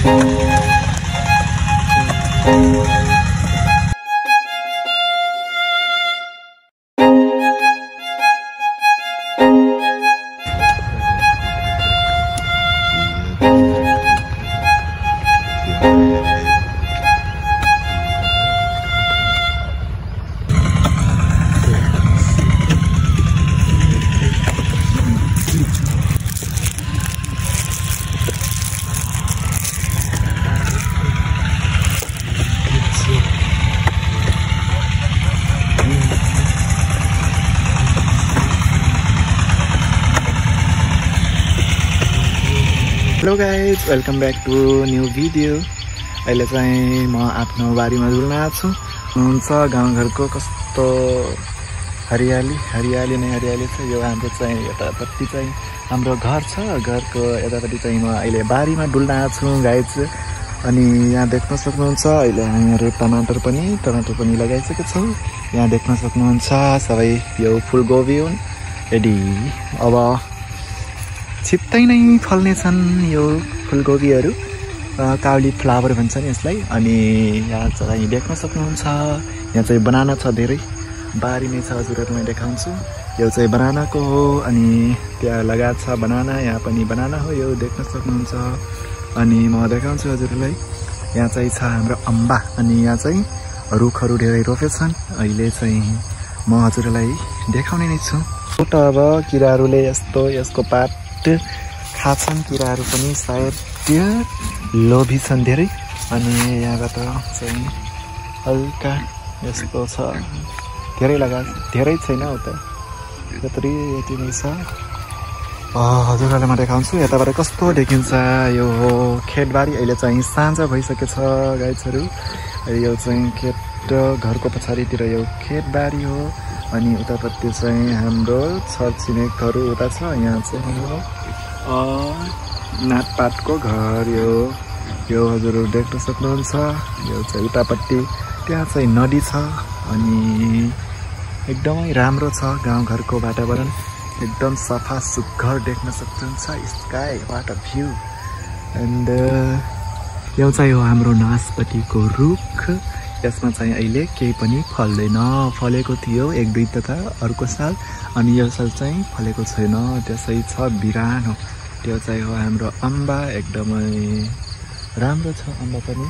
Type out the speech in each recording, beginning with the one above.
Hello guys, welcome back to new video. अहिले चाहिँ म आफ्नो बारीमा डुल्न आएको छु। हुन्छ गाउँघरको कस्तो हरियाली हरियाली नै हरियाली छ। यो हाम्रो चाहिँ यतापट्टि चाहिँ हाम्रो घर छ, घरको यतापट्टि चाहिँ म अहिले बारीमा डुल्न आएको छु गाइज। अनि यहाँ देख्न सक्नुहुन्छ अहिले हामीहरू टमाटर पनि लगाइसकेको छौँ। यहाँ देख्न सक्नुहुन्छ सबै यो फुलकोपी हुन्। यदि अब छिट्टै नै फल्नेछन् यो फुलकोपीहरू, काउली फ्लावर भन्छ नि यसलाई। अनि यहाँ चाहिँ देख्न सक्नुहुन्छ यहाँ चाहिँ बनाना छ, धेरै बारी नै छ, हजुरहरूलाई देखाउँछु। यो चाहिँ बनानाको हो अनि त्यहाँ लगाएको छ बनाना, यहाँ पनि बनाना हो, यो देख्न सक्नुहुन्छ। अनि म देखाउँछु हजुरहरूलाई। यहाँ चाहिँ छ हाम्रो अम्बा अनि यहाँ चाहिँ रुखहरू धेरै रोपेछन्। अहिले चाहिँ म हजुरहरूलाई देखाउने नै छु। त अब किराहरूले यसको पात खान्छन्, किराहरू पनि सायद त्यो लोभी छन् धेरै। अनि यहाँबाट चाहिँ हल्का यस्तो छ, धेरै छैन, उता यति नै छ। हजुरहरूलाई म देखाउँछु यताबाट कस्तो देखिन्छ। यो हो खेतबारी। अहिले चाहिँ साँझ भइसकेछ गाइजहरू। यो चाहिँ खेत, घरको पछाडितिर यो खेतबारी हो। अनि उतापट्टि चाहिँ हाम्रो छरछिमेकहरू उता छ। यहाँ चाहिँ नाटपाटको घर यो हजुरहरू देख्न सक्नुहुन्छ। यो चाहिँ उतापट्टि त्यहाँ चाहिँ नदी छ। अनि एकदमै राम्रो छ गाउँघरको वातावरण, एकदम सफा सुग्घर देख्न सक्नुहुन्छ। Sky what a view. And यो चाहिँ हो हाम्रो नासपतिको रुख। यसमा चाहिँ अहिले केही पनि फल्दैन, फलेको थियो 1-2 त अर्को साल, अनि यो साल चाहिँ फलेको छैन, त्यसै छ बिरानो। त्यो चाहिँ हो हाम्रो अम्बा, एकदमै राम्रो छ अम्बा पनि।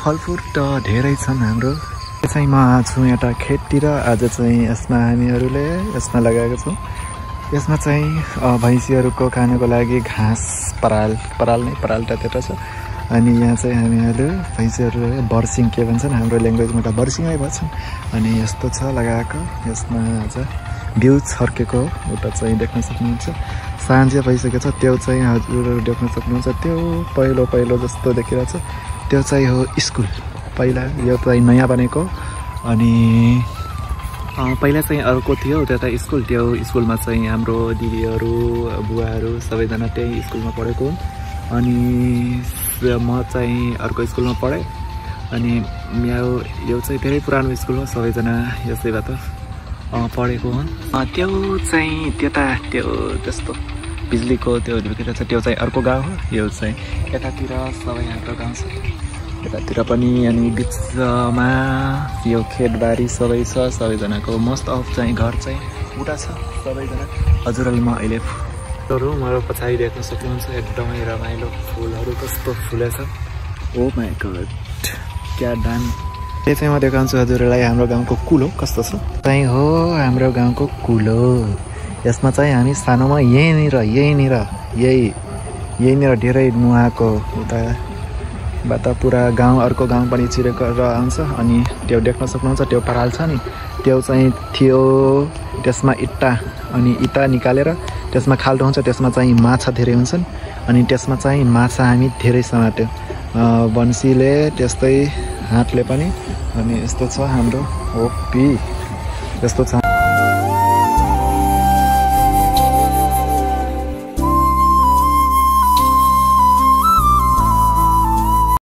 फलफुल त धेरै छन् हाम्रो। यो चाहिँ म छु एउटा खेततिर। आज चाहिँ यसमा हामीहरूले यसमा लगाएको छौँ। यसमा चाहिँ भैँसीहरूको खानको लागि घाँस पराल त त्यता छ। अनि यहाँ चाहिँ हामीहरू भैँसीहरू बर्सिङ के भन्छन्, हाम्रो ल्याङ्ग्वेजमा त बर्सिङै भन्छन्। अनि यस्तो छ लगाएको। यसमा आज बिउ छर्केको उता चाहिँ देख्न सक्नुहुन्छ। साँझ भइसकेको छ। त्यो चाहिँ हजुरहरू देख्न सक्नुहुन्छ, त्यो पहिलो जस्तो देखिरहेछ, त्यो चाहिँ हो स्कुल। पहिला यो चाहिँ नयाँ बनेको। अनि पहिला चाहिँ अर्को थियो त्यता स्कुल। त्यो स्कुलमा चाहिँ हाम्रो दिदीहरू बुवाहरू सबैजना त्यही स्कुलमा पढेको हुन्। अनि म चाहिँ अर्को स्कुलमा पढेँ। अनि यो चाहिँ धेरै पुरानो स्कुल हो, सबैजना यसैबाट पढेको हुन्। त्यो चाहिँ त्यस्तो बिजुलीको त्यो झुल्किरहेको छ, त्यो चाहिँ अर्को गाउँ हो। यो चाहिँ यतातिर सबै हाम्रो गाउँ छ यतातिर पनि। अनि बिचमा यो खेतबारी सबै छ, सबैजनाको मोस्ट अफ चाहिँ घर चाहिँ उता छ सबैजना। हजुरहरूले म अहिले मेरो पछाडि देख्न सक्नुहुन्छ, एकदमै रमाइलो फुलहरू कस्तो फुलेछ। ओ माई गॉड, क्या दाम। यो चाहिँ म देखाउँछु हजुरहरूलाई हाम्रो गाउँको कुलो कस्तो छ। चाहिँ हो हाम्रो गाउँको कुलो। यसमा चाहिँ हामी सानोमा यहीँनिर धेरै नुहाएको, उताबाट पुरा गाउँ अर्को गाउँ पनि छिरेर आउँछ। अनि त्यो देख्न सक्नुहुन्छ, त्यो पराल छ नि, त्यो चाहिँ थियो। त्यसमा इँटा निकालेर त्यसमा खाल्टो हुन्छ, त्यसमा चाहिँ माछा धेरै हुन्छन्। अनि त्यसमा चाहिँ माछा हामी धेरै समात्यो, बन्सीले त्यस्तै हातले पनि। अनि यस्तो छ हाम्रो होपी, यस्तो छ